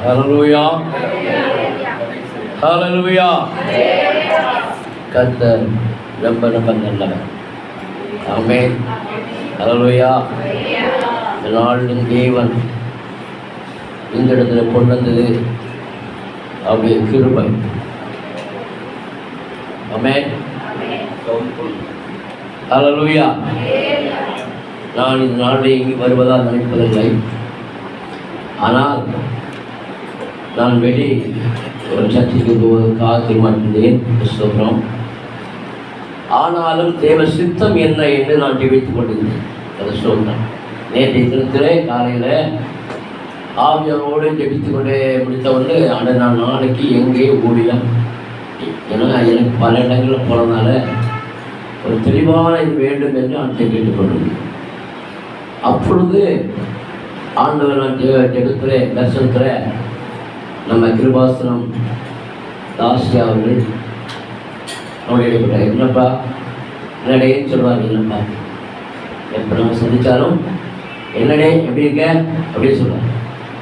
ஹல்லேலூயா, ஹல்லேலூயா. கர்த்தர் ரொம்ப ரொம்ப நல்லவர். ஆமென். ஹல்லேலூயா. நாளும் தேவன் இந்த இடத்துல கொண்டு வந்தது அவருடைய கிருபை. ஆமென். ஹல்லேலூயா. நான் இந்த நாளில் இங்கு வருவதாக நினைப்பதில்லை. ஆனால் நான் வெளி ஒரு சர்ச்சைக்கு போவதற்காக தீர்மானித்தேன். சொல்கிறோம். ஆனாலும் தேவ சித்தம் என்ன என்று நான் ஜெபித்துக் கொண்டிருந்தேன். அதை சொல்கிறேன். நேற்றைய தினத்திலே காலையில் ஆவியாரோடு ஜெபித்து கொண்டே முடித்தவொன்று ஆனால் நான் நாளைக்கு எங்கே ஊழியம், ஏன்னா எனக்கு பல இடங்களில் போனதுனால ஒரு தெளிவான இது வேண்டும் என்று நான் கேட்டுக்கொண்டேன். அப்பொழுது ஆண்டவர் நான் ஜெபத்தில் தரிசனத்தில் நம்ம கிருபாசனம் தாசியா அவர்கள் அவருடைய என்னப்பா என்னடேன்னு சொல்லுவாங்க. என்னப்பா எப்போ நம்ம சந்தித்தாலும் என்னடே எப்படி இருக்க அப்படின்னு சொல்லுவாங்க.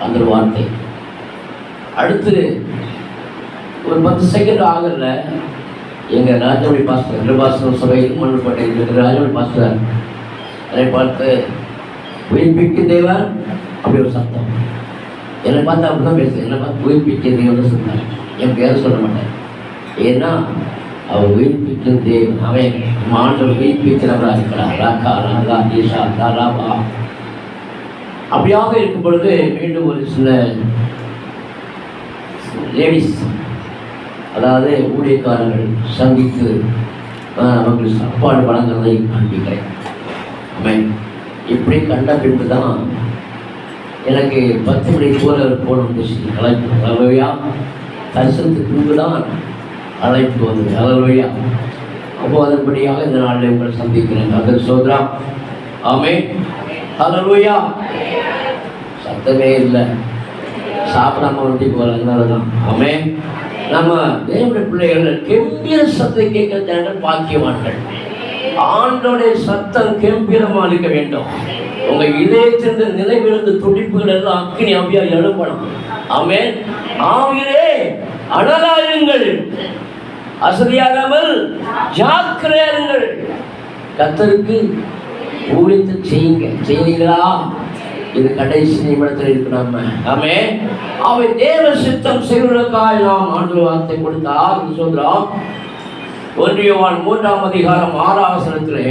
அந்த ஒரு வார்த்தை. அடுத்து ஒரு 10 செகண்ட் ஆகல எங்கள் ராஜாவளி பாஸ்டர் கிருபாசனம் சபையில் மண்ணுப்பட்டை இருக்கிற ராஜாவளி பாஸ்டர் அதை பார்த்து உயிர்ப்பிக்கும் தேவன் அப்படி ஒரு சத்தம். என்னை பார்த்து அப்படி தான் பேசுகிறேன். என்னை பார்த்து உயிர்ப்பிக்கும் தேவன் சொன்னார். என் பேரை சொல்ல மாட்டேன். ஏன்னா அவர் உயிர்ப்பிக்கும் தேவன். அவன் ஆண்டவர் உயிர்ப்பிக்கிறவராக இருக்கிறார். ராக்கா ராகா ஈஷா ராபா. அப்படியாக இருக்கும் பொழுது மீண்டும் ஒரு சில லேடிஸ், அதாவது ஊழியக்காரர்கள் சந்தித்து அவங்களுக்கு சாப்பாடு வழங்குறதை காண்பிக்கிறேன். அவன் இப்படி கண்ட பின்பு தான் எனக்கு 10 மணி போன அழைப்பு. அலலுயா. தரிசனத்துக்கு பின்பு தான் அழைப்பு வந்தது. அலலுயா. அப்போ அதன்படியாக இந்த நாளில் உங்களை சந்திக்கிறேன். அதன் சோதரா. ஆமென். அலலுயா. சத்தமே இல்லை. சாப்பிடாம வண்டி போகிறதுனால தான். ஆமென். நம்ம தேவனுடைய பிள்ளைகள் கெம்பீர சத்தத்தை கேட்க பாக்கியவான்கள். ஆண்டோடைய சத்தம் கெம்பீரமாக இருக்க வேண்டும். உங்கள் இதயத்திலிருந்து நிலைவிழுந்த துடிப்புகள் எல்லாம் அக்கினி ஆவியா எழுப்பணும். ஆமென். ஆவியிலே அனலாயுங்கள், அசதியாகாமல் ஜாக்கிரதையாருங்கள். கர்த்தருக்கு ஊழியத்தை செய்யுங்க. செய்வீங்களா? இது கடைசி நிமிடத்தில் இருக்கு. நம்ம ஆமென். அவை தேவ சித்தம் செய்வதற்காக நாம் ஆண்டு வார்த்தை கொடுத்தார். சொல்றோம். 1 யோவான் 3ஆம் அதிகாரம் 6ஆம் வசனத்திலே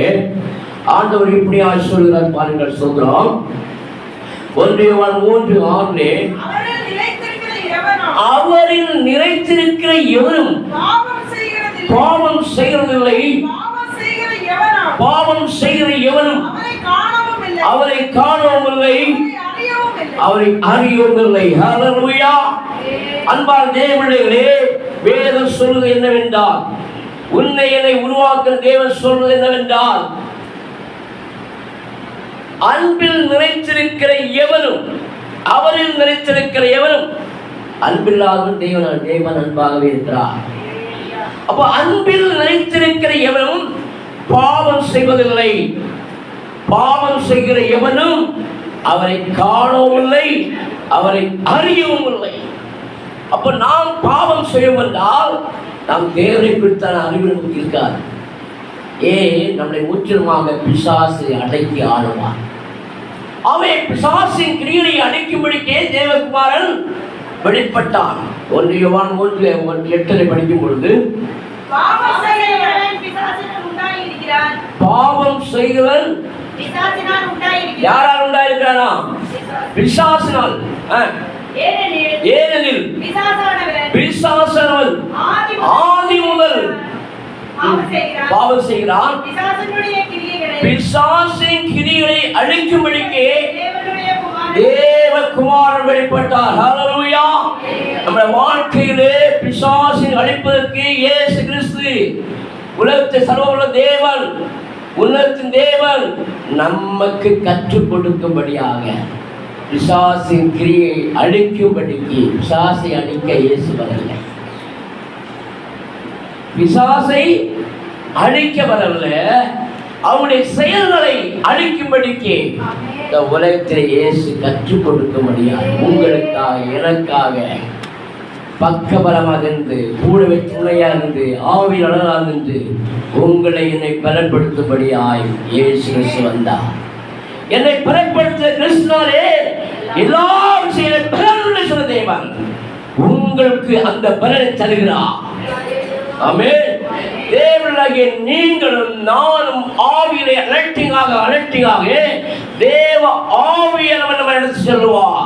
ஆண்டவர் இப்படியாக சொல்கிறார் பாருங்கள். சொல்றோம். 1 யோவான் 3:6 அவரில் நிலைத்திருக்கிற எவரும் பாவம் செய்கிறதில்லை. பாவம் செய்கிற எவரும் அவரை காணவும் இல்லை, அவரை அறியவும் இல்லை. ஹல்லேலூயா. அன்பான தேவனே, வேதம் சொல்வது என்னவென்றால், உன்னை என்னை உருவாக்குற தேவன் சொல்வது என்னவென்றால், அன்பில் நிறைத்திருக்கிற எவரும், அவரில் நிறைத்திருக்கிற எவரும் அன்பில்லாதவன் தேவன் அன்பாகவே இருக்கிறார். அப்போ அன்பில் நிறைத்திருக்கிற எவரும் பாவம் செய்வதில்லை. பாவம் செய்கிற எவனும் அவரை காணவும் இல்லை, அவரை அறியவும் இல்லை. அப்போ நாம் பாவம் செய்யும் என்றால் நாம் தேவனை குறித்தான அறிவு நமக்கு இருக்காது. நம்மளை முற்றிலுமாக பிசாசை அடக்கி ஆளுவார். அவன் பிசாசின் கிரியை அடக்கும்படிக்கே தேவகுமாரன் வெளிப்பட்டான். 1 யோவான் 3:8 படிக்கும் பொழுது பாவம் செய்கிறவன் யாரால் உண்டாயிருக்கிறானா? பிசாசினால். ஏனெனில் பிசாசானவன் ஆதி முதல் பாவம் செய்கிறான். பிசாசின் கிரிகளை அழிக்கும்படிக்கே தேவகுமாரன் வெளிப்பட்டார். ஹல்லேலூயா. நம்ம வாழ்க்கையிலே பிசாசின் அழிப்பதற்கு இயேசு கிறிஸ்து உலகத்தை சர்வவல்ல தேவன், உலகத்தின் தேவன் நமக்கு கற்றுக் கொடுக்கும்படியாக பிசாசின் கிரியை அழிக்கும்படிக்கு, பிசாசை அழிக்க இயேசு வரவில்லை. பிசாசை அழிக்க வரவில்லை, அவனுடைய செயல்களை அழிக்கும்படிக்கு இந்த உலகத்தில் இயேசு கற்றுக் கொடுக்க முடியாது. உங்களுக்காக எனக்காக பக்கபலமாக இருந்து கூடவே துணையாக இருந்து ஆவி அழகாக இருந்து உங்களை என்னை பலப்படுத்தும்படியாய் இயேசு கிறிஸ்து வந்தார். என்னை பலப்படுத்த கிறிஸ்துவாலே எல்லா விஷயங்களும் பலனுள்ள சொன்ன தேவன் உங்களுக்கு அந்த பலனை தருகிறார். ஆமென். தேவனாகிய நீங்களும் நானும் ஆவியிலே அலட்டிங்காக தேவ ஆவியானவர் நம்ம நடத்தி செல்வார்.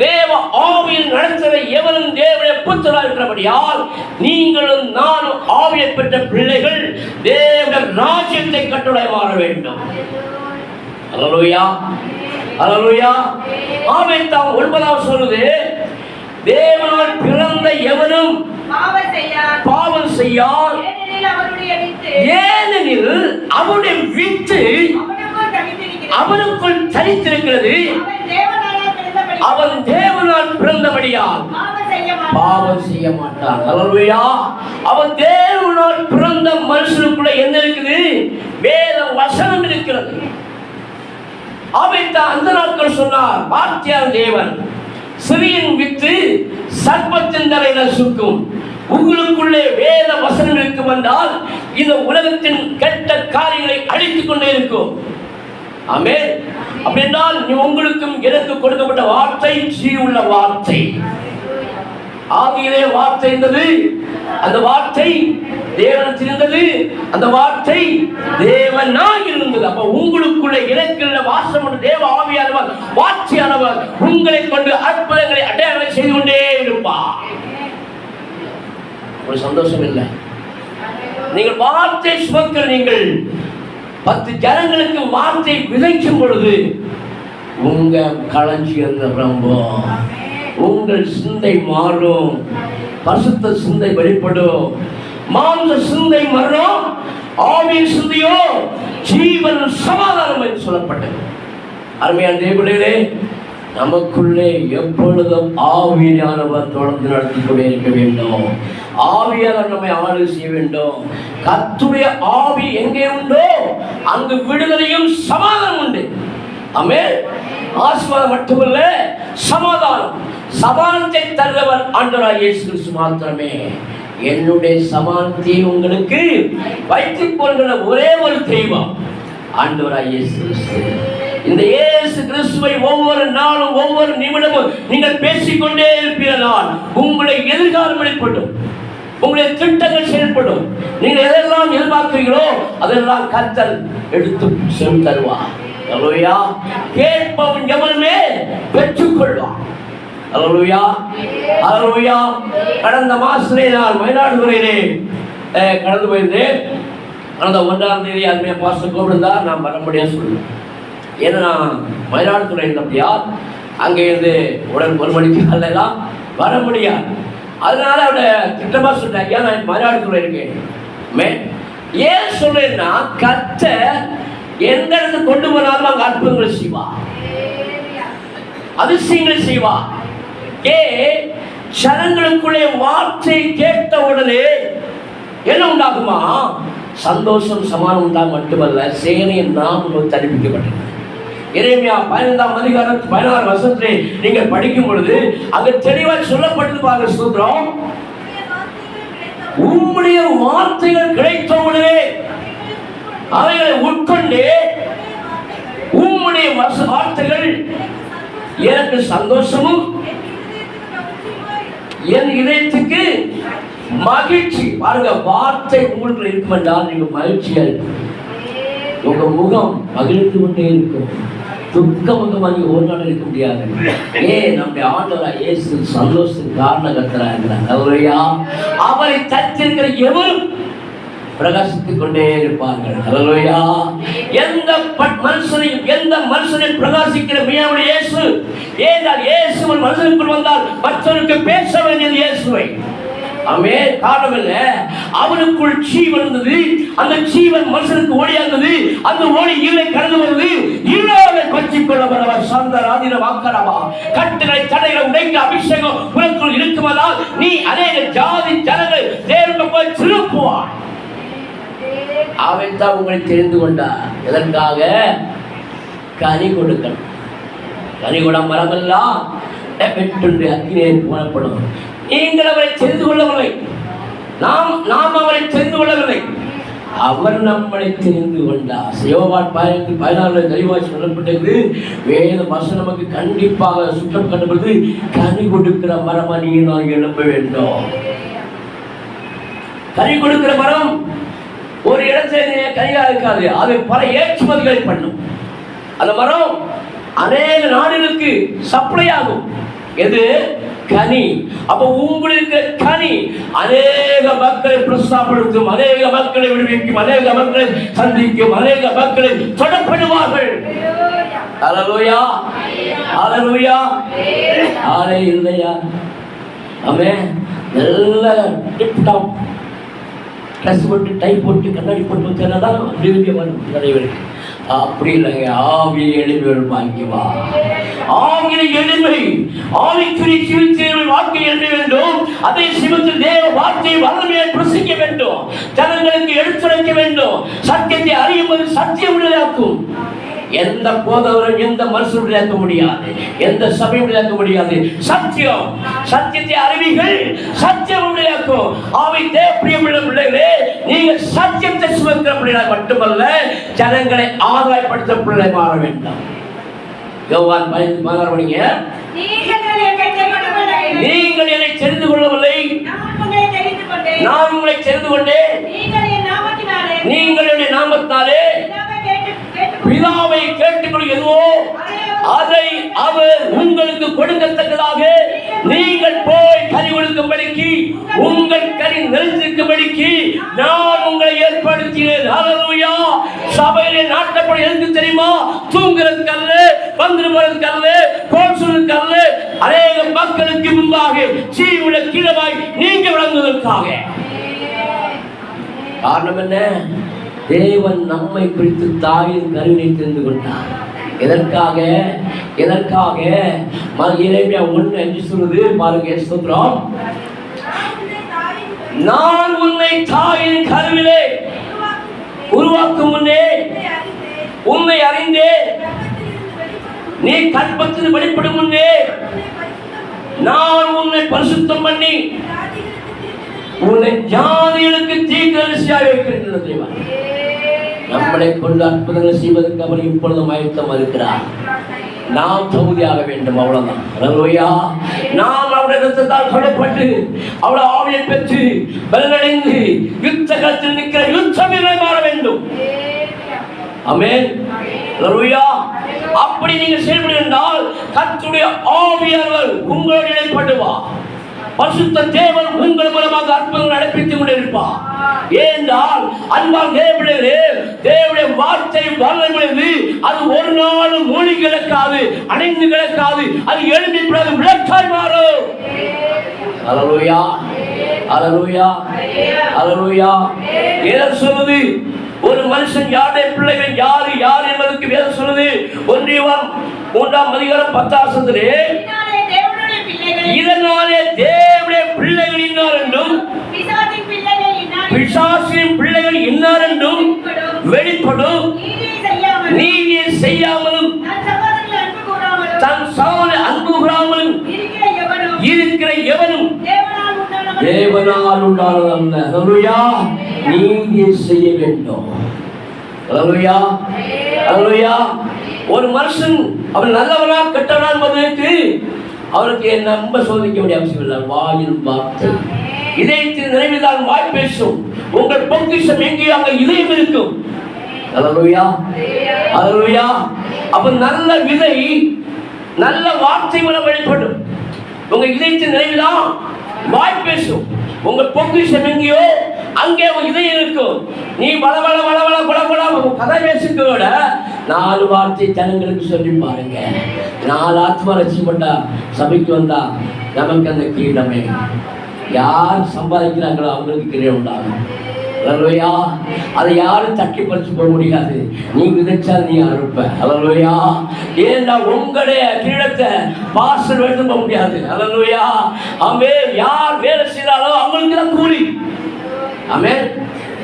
தேவ ஆவியில் நடத்துகிற எவரும் தேவனுடைய புத்திரராக இருக்கிறபடியால் நீங்களும் நானும் ஆவியை பெற்ற பிள்ளைகள் தேவ ராஜ்யத்தை கட்டளை மாற வேண்டும். அல்லேலூயா, அல்லேலூயா. ஆமென். தான் 9வது சொல்லுது, தேவனால் பிறந்த எவனும் பாவம் செய்யார், ஏனெனில் அவருடைய வித்து அவனுக்குள் தரித்திருக்கிறது. அவன் தேவனால் பிறந்தபடியால் பாவம் செய்ய மாட்டான். அல்லேலூயா. அவன் தேவனால் பிறந்த மனுஷனுக்குள்ள என்ன இருக்குது? வேத வசனம் இருக்கிறது. அவைத்தான் அந்த நாட்கள் சொன்னார் வார்த்தையான தேவன், சிறியின் வித்து சர்ப்பத்தின் தலையில சுக்கும். உங்களுக்குள்ளே வேத வசனம் இருக்கும் என்றால் இந்த உலகத்தின் கெட்ட காரியங்களை அழித்துக் கொண்டே இருக்கும். ஆமென். அப்படின்றால் உங்களுக்கும் எனக்கு கொடுக்கப்பட்ட வார்த்தை ஜீவனுள்ள வார்த்தை. ஆதியிலே வார்த்தை இருந்தது, அந்த வார்த்தை தேவனிடத்தில் இருந்தது, அந்த வார்த்தை தேவனாய் இருந்தது. அப்ப உங்களுக்குள்ள இலக்கிற வாசம் தேவ ஆவியானவர் வார்த்தையானவர் உங்களை கொண்டு அற்புதங்களை அடையாளம் செய்து கொண்டே இருப்பார். ஒரு சந்தோஷம் இல்லை? நீங்கள் வார்த்தை சுமக்கிற நீங்கள் 10 ஜனங்களுக்கு வார்த்தை விதைக்கும் பொழுது உங்க களஞ்சியம் நிரம்பும், உங்கள் சிந்தை மாறும், பசுத்த சிந்தை வெளிப்படும், மாம்ச சிந்தை மரணம், ஆவியின் சிந்தையோ ஜீவன் சமாதானம் என்று சொல்லப்பட்டது. அருமையான தேவர்களே, நமக்குள்ளே எப்பொழுதும் ஆவியானவர் தொடர்ந்து நடத்தி கொண்டே இருக்க வேண்டும். ஆவியானவர் நம்மை ஆளுகை செய்ய வேண்டும். கர்த்தருடைய ஆவி எங்கே உண்டோ அங்கு விடுதலையும் சமாதானம் உண்டு. ஆமென். ஆசீர்வாதம் மட்டுமல்ல, சமாதானம். சமாதானத்தை தருகிறவர் ஆண்டவராகிய இயேசு கிறிஸ்து மாத்திரமே. என்னுடைய சமாதானத்தை உங்களுக்கு வைத்துக் கொள்கிற ஒரே ஒரு தெய்வம் ஆண்டவராகிய இயேசு கிறிஸ்து. இந்த இயேசு கிறிஸ்துவை ஒவ்வொரு நாளும் ஒவ்வொரு நிமிடமும் நீங்கள் பேசிக்கொண்டே இருப்பீர்கள். உங்களுடைய எதிர்காலம் வெளிப்படும், உங்களுடைய திட்டங்கள் செயல்படும். நீங்கள் எதெல்லாம் எதிர்பார்க்கிறீர்களோ அதெல்லாம் கர்த்தர் எடுத்து சென்று தருவார். அல்லேலூயா. கேட்பவன் எவனுமே பெற்றுக்கொள்வான். அல்லேலூயா, அல்லேலூயா. கடந்த மாசத்திலே நான் மயிலாடுதுறையிலே கடந்து போயிருந்தேன். கடந்த 1ஆம் தேதி அருமையா பாஸ்டர் கூப்பிடுந்தார். நான் வர முடியாது சொல்லுவேன். ஏன்னா நான் மயிலாடுதுறை இருந்தபடியா அங்கே இருந்து உடல் 1 மணிக்கு எல்லாம் வர முடியாது. அதனால அவட திட்டமா சொல்லிட்டாங்க, நான் மயிலாடுதுறை இருக்கேன். ஏன் சொல்றேன்னா, கர்த்தர் எந்த இடத்துக்கு கொண்டு போனாலும் அங்கே அற்புதங்களை செய்வா, அதிசயங்களை செய்வா. ஜனங்களுக்குள்ளே வார்த்தை கேட்ட உடனே என்ன உண்டாகுமா? சந்தோஷம் சமாதானம் உண்டாக மட்டுமல்ல, சேனையின் நாமம் தரிப்பிக்கப்பட்டது. எரேமியா 15ஆம் அதிகாரம் 16 வசனத்திலே நீங்கள் படிக்கும் பொழுது அங்க தெளிவாக சொல்லப்பட்டது பாருங்க. ஸ்தோத்திரம். உம்முடைய வார்த்தைகள் கிடைத்தவுடனே அவைகளை உட்கொண்டு உம்முடைய வார்த்தைகள் எனக்கு சந்தோஷமும் என் இதயத்துக்கு மகிழ்ச்சி. பாருங்க, வார்த்தை உங்களுக்கு இருக்கும் என்றால் நீங்க மகிழ்ச்சியா இருக்கும். உங்க முகம் மகிழ்ந்து கொண்டே இருக்கும். துக்க முகமாக ஒரு நாள் இருக்க முடியாது. நம்முடைய ஆண்டவராகிய இயேசு சந்தோஷத்துக்கு காரணகர்த்தராக இருக்கிறார். அல்லேலூயா. அவரை தரித்திருக்கிற எவரும் பிரகாசித்துக் கொண்டே இருப்பார்கள். அல்லேலூயா. எந்த மனுஷனை பிரகாசிக்கிற மியாவுடைய இயேசு. ஏனென்றால் இயேசுவின் மனுஷனுக்குள் வந்தால் மற்றவருக்கு பேச வேண்டியது இயேசுவை. ஆமென். காரணம் இல்லை, அவனுக்குள் ஜீவன் இருந்தது. அந்த ஜீவன் மனுஷனுக்கு ஒளியானது. அந்த ஒளி இருளை கடந்து வருது. இருளை பற்றிக் கொள்ளவரவர் சந்தராதின வாக்கரவா. கட்டுகளை தடைகளை உடைக்க அபிஷேகம் உனக்குள் இருக்குமானால் நீ அநேக ஜாதி ஜனங்கள் தேவனுக்கு போய் திருப்புவாய். அவன் தான் உங்களை தெரிந்து கொண்டார். எதற்காக? கனி கொடுக்கணும். கனி கொட மரமெல்லாம் வெட்டுண்டு அக்கினியை போடப்படும். நீங்கள் அவரை தெரிந்து கொள்ளவில்லை, நாம் அவரை தெரிந்து கொள்ளவில்லை, அவர் நம்மளை தெரிந்து கொண்டார். யோவான் 14 தெளிவாக சொல்லப்பட்டது. வேத வசனம் நமக்கு கண்டிப்பாக சுற்றம் கண்டுபிடித்து கனி கொடுக்கிற மரமா நீ நான் எழுப்ப வேண்டும். கனி கொடுக்கிற மரம் ஒரு இடத்துல கனியாக இருக்காது, அது பல ஏற்றுமதிகளை பண்ணும். அந்த மரம் அநேக நாடுகளுக்கு சப்ளை ஆகும். எது? கனி. அப்ப உங்களுக்கு கனி அநேக மக்களை பிரசாப்படுத்தும், அநேக மக்களை விடுவிக்கும், அநேக மக்களை சந்திக்கும், அநேக மக்களை தொடப்படுவார்கள். ஹல்லேலூயா, ஹல்லேலூயா, ஹல்லேலூயா. ஆமென். நல்ல டிப் டாப் ட்ரெஸ் போட்டு டை போட்டு கண்ணாடி போட்டு வச்சாதான் வரும் நடைபெறும். அப்படி இல்லைங்க. ஆவியை எளிமை வாங்கிவா. ஆவிய எளிமை, ஆவிக்குரிய சிகிச்சை வாழ்க்கை எழுத வேண்டும். அதே சிவத்தில் தேவ வார்த்தையை வல்லமையை பிரசங்கிக்க வேண்டும், ஜனங்களுக்கு எடுத்துரைக்க வேண்டும். சத்தியத்தை அறியும்போது சத்தியம் விளையாக்கும். எந்த போதவரும் எந்த மனுஷன் விளையாக்க முடியாது, எந்த சபையும் விளையாக்க முடியாது. சத்தியம், சத்தியத்தை அறிவிகள், சத்தியம் விளையாக்கும். ஆவி தேவப்பிரியமுள்ள பிள்ளைகளே, நீங்கள் சத்தியத்தை சுமக்கிற பிள்ளைகளாக மட்டுமல்ல, ஜனங்களை ஆதாயப்படுத்த பிள்ளை மாற வேண்டாம். யோவான் 14 நீங்கள் என்னை தெரிந்து கொள்ளவில்லை, நான் உங்களை தெரிந்து கொண்டேன். நீங்கள் என்னுடைய நாமத்தாலே பிதாவை கேட்டுக்கொள்கிறதோ அதை அவர் உங்களுக்கு கொடுக்கத்தக்கதாக நீங்கள் போய் கனி கொடுக்கும்படிக்கு, உங்கள் கனி நிலைத்திருக்கும்படிக்கு நான் உங்களை ஏற்படுத்தினேன். ஹல்லேலூயா. சபையிலே நாட்டப்படி எதுக்கு தெரியுமா? தூங்குறதுக்கு அல்ல, வந்துடுவதற்கு அல்ல, கோல் சொல்றதுக்கு அல்ல, அநேக மக்களுக்கு முன்பாக சீவுள்ள கீழவாய் நீங்க விளங்குவதற்காக. காரணம் என்ன? தேவன் நம்மை குறித்து தாயின் கருவினை தெரிந்து கொண்டார். எதற்காக? எதற்காக? எரேமியா 1:5 சொல்லுது பாருங்க. ஸ்தோத்திரம். நான் உன்னை தாயின் கருவிலே உருவாக்கும் முன்னே உன்னை அறிந்தேன், நீ கற்பத்தில் வெளிப்படும் முன்னே நான் உன்னை பரிசுத்தம் பண்ணி உன்னை ஜாதிகளுக்கு தீர்க்கதரிசியாக வைக்கிறேன். நம்மளை கொண்டு அற்புதங்கள் செய்வதற்கு அவர் இப்பொழுதும் ஆயத்தமாக இருக்கிறார். நாம் தகுதியாக வேண்டும், அவ்வளவுதான். ஹல்லேலூயா. நாம் அவருடைய இரத்தத்தால் கொல்லப்பட்டு அவருடைய ஆவியை பெற்று பலனடைந்து யுத்த களத்தில் நிற்கிற யுத்த வீரரை மாற வேண்டும். ஆமென். ஹல்லேலூயா. அப்படி நீங்கள் செயல்படுவதால் கர்த்தருடைய ஆவியானவர் உங்களோடு இடைப்படுவார். பரிசுத்த தேவன் உங்கள் மூலமாக அற்புதங்கள் நடப்பித்துக் கொண்டிருப்பார். ஏனென்றால் அன்பால் தேவனே, தேவனுடைய வார்த்தை வல்லமையுள்ளது. அது ஒரு நாள் மூழ்கி கிடக்காது, அணைந்து கிடக்காது. அது எழும்பி விளக்காய் மாறும். ஹல்லேலூயா, ஹல்லேலூயா, ஹல்லேலூயா. வேதம் சொல்லுது, ஒரு மனுஷன் யாருடைய பிள்ளைகள் யாரு யார் என்பதற்கு வேதம் சொல்லுது. 1 யோவான் 3:10 இதனாலே தேவனுடைய பிள்ளைகள் இன்னார் என்றும் பிசாசின் பிள்ளைகள் இன்னார் என்றும் வெளிப்படும். நீதியை செய்யாமலும் தன் சகோதரனை அன்பு கூறாமலும் இருக்கிற எவனும் தேவனால் உண்டானதல்ல. ஹல்லேலூயா. நீதியை செய்ய வேண்டும். ஹல்லேலூயா, ஹல்லேலூயா. ஒரு மனுஷன் அவன் நல்லவனா கெட்டவனா என்பதற்கு அவருக்கு நம்ப சோதிக்க வேண்டிய அவசியம் இல்லை. வாயில் வார்த்தை, இதயத்தின் நிறைவுதான் வாய் பேசும். உங்கள் பொக்கிஷம் எங்கேயோ அங்க இதயம் இருக்கும். ஹல்லேலூயா, ஹல்லேலூயா. அப்ப நல்ல விதை நல்ல வார்த்தை மூலம் வெளிப்படும். உங்க இதயத்தின் நிறைவுதான் வாய் பேசும். உங்கள் பொக்கிஷம் எங்கேயோ அங்கே உங்க இதயம் இருக்கும். நீ வளவள வளவள குளகுள கதை பேசுறத விட 4 வார்த்தை ஜனங்களுக்கு சொல்லி பாருங்க. 4 ஆத்மா ரட்சிக்கப்பட்டா சபைக்கு வந்தா நமக்கு அந்த கிரீடமே. யார் சம்பாதிக்கிறாங்களோ அவங்களுக்கு கிரீடம் உண்டாகும். ஹல்லேலூயா. அதை யாரும் தட்டி பறிச்சு போக முடியாது. நீ விதைச்சா நீ அறுப்ப. ஹல்லேலூயா. ஏன்னா உங்களுடைய கிரீடத்தை பாஸ்டர் எடுத்து போக முடியாது. ஹல்லேலூயா. ஆமென். யார் வேலை செய்தாலோ அவங்களுக்கு தான் கூலி. ஆமென்.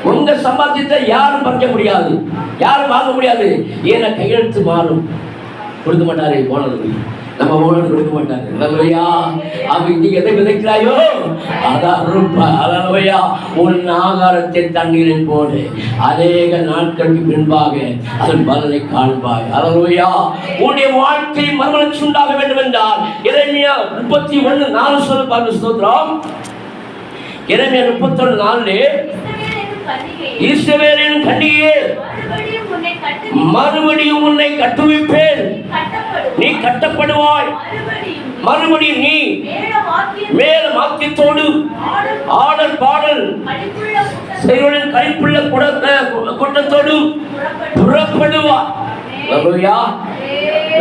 உங்க சம்பாத்தியத்தை யாரும் பறிக்க முடியாது. யாரும் வாங்க முடியாது. ஏன்னா கையெழுத்து மாறும். கொடுக்க மாட்டாரு போனது, நம்ம ஓனர் கொடுக்க மாட்டாரு. அல்லேலூயா. அவன் நீ எதை விதைக்கிறாயோ அதான் அறுப்பா. அல்லேலூயா. உன் ஆகாரத்தை தண்ணீரில் போடு, அநேக நாட்களுக்கு பின்பாக அதன் பலனை காண்பாய். அல்லேலூயா. உன்னுடைய வாழ்க்கை மறுமலர்ச்சி உண்டாக வேண்டும் என்றால் எரேமியா 31:4 சொல்ல பாருங்க. ஸ்தோத்திரம். எரேமியா 31:4 இஸ்ரவேலின் கன்னிகையே மறுபடியும் உன்னை கட்டுவிப்பேன், நீ கட்டப்படுவாய். மறுபடியும் நீ மேல வாக்கியத்தோடு ஆடல் பாடல் செயலின் கைப்புள்ள கூட்டத்தோடு புறப்படுவாய். அல்லேலூயா.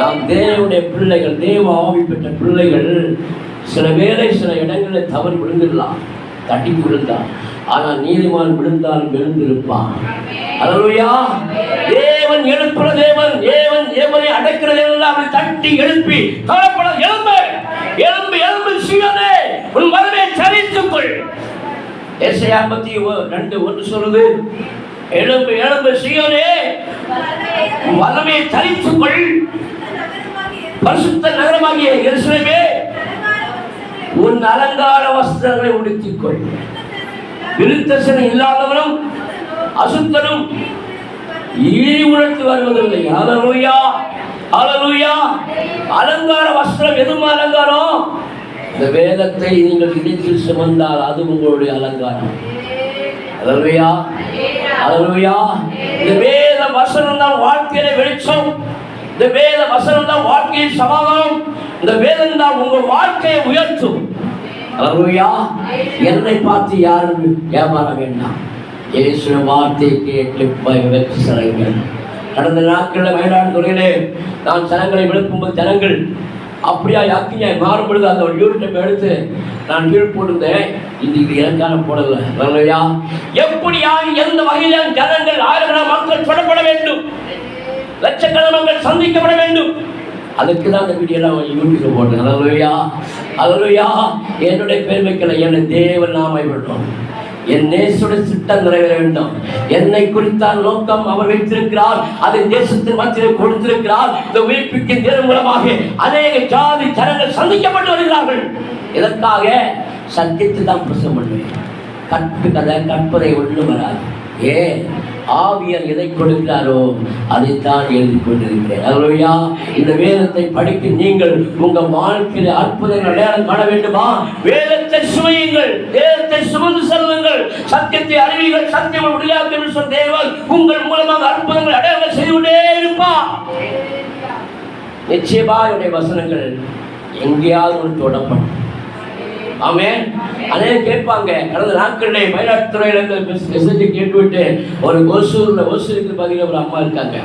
நாம் தேவனுடைய பிள்ளைகள், தேவ ஆவி பெற்ற பிள்ளைகள் சில வேளை சில இடங்களில் தவறு விழுந்துடலாம், தட்டி விழுந்தான். ஆனால் நீதிமான் விழுந்தாலும் எழுந்திருப்பான். அல்லேலூயா. தேவன் எழுப்புற தேவன், தேவன் தேவனை அடைக்கிற தேவன். அவனை தட்டி எழுப்பி கவலைப்பட எழும்பு, எழும்பு, எழும்பு சீயோனே, உன் மனதை சரித்துக்கொள். எசேயா 52:1 சொல்லுது, எழும்பு, எழும்பு சீயோனே, வல்லமை தரித்துக்கொள். பரிசுத்த நகரமாகிய எருசலேமே, உன் அலங்கார வஸ்திரங்களை உடுத்திக்கொள். விருத்தசனை இல்லாதவனும் அசுத்தனும் ஈழி உணர்த்து வருவதில்லை. அல்லேலூயா. அல்லேலூயா. அலங்கார வஸ்திரம் எதுவும் அலங்காரம்? இந்த வேதத்தை நீங்கள் இதயத்தில் சுமந்தால் அது உங்களுடைய அலங்காரம். அல்லேலூயா. அல்லேலூயா. இந்த வேத வசனம் தான் வாழ்க்கையில வெளிச்சம். இந்த வேத வசனம் தான் வாழ்க்கையின் சமாதானம். இந்த வேதம் தான் உங்கள் வாழ்க்கையை உயர்த்தும். அல்லேலூயா. என்னை பார்த்து யாரும் ஏமாற வேண்டாம். இயேசு வார்த்தை கேட்டு வெற்றி சரங்கள். கடந்த நாட்களில் மயிலாடுதுறையிலே நான் ஜனங்களை விழுப்பும்போது ஜனங்கள் அப்படியா அக்கினியாய் மாறும் பொழுது அந்த ஒரு யூனிட் எடுத்து நான் கீழ் போட்டிருந்தேன். இது எனக்கான போடல. அல்லேலூயா. எப்படியாக எந்த வகையிலும் ஜனங்கள் ஆயிரக்கணக்கான மக்கள் தொடப்பட வேண்டும், லட்சக்கணக்கான மக்கள் சந்திக்கப்பட வேண்டும். அதுக்கு தான் அந்த வீடியோலாம் யூடியூப்ல போட்டேன். அல்லேலூயா. அல்லேலூயா. என்னுடைய பெருமைக்களை என்னை தேவன் நாமை விடணும். என் நேசுடைய திட்டம் நிறைவேற வேண்டும். என்னை குறித்தால் நோக்கம் அவர் வைத்திருக்கிறார். அதை தேசத்தின் மத்தியில் கொடுத்திருக்கிறார். இந்த உயிர்ப்பிக்கும் தேர்வு மூலமாக அநேக ஜாதி ஜனங்கள் சந்திக்கப்பட்டு வருகிறார்கள். இதற்காக சத்தியத்தை தான் பிரசவம் பண்ணுவேன். கற்பதை கற்பதை ஒன்றும் வராது. ஏன் ஆவியர் எதை கொடுக்கிறாரோ அதைத்தான் எழுதி கொண்டிருக்கிறேன். அல்லேலூயா. இந்த வேதத்தை படிக்க நீங்கள் உங்கள் வாழ்க்கையில் அற்புதங்கள் அடையாளம் காண வேண்டுமா? வேதத்தை சுமையுங்கள், வேதத்தை சுமந்து செல்லுங்கள், சத்தியத்தை அறிவீர்கள், சத்தியம் உடையாக்கும் சொன்ன தேவன் உங்கள் மூலமாக அற்புதங்கள் அடையாளம் செய்து கொண்டே இருப்பார். நிச்சயமா என்னுடைய வசனங்கள் எங்கேயாவது ஒரு தொடப்படும். ஆமென். அதே கேட்பாங்க. கடந்த நாட்களில் மயிலாடுதுறையில மெசேஜ் கேட்டுவிட்டு ஒரு ஓசூருக்கு பதில் ஒரு அம்மா இருக்காங்க.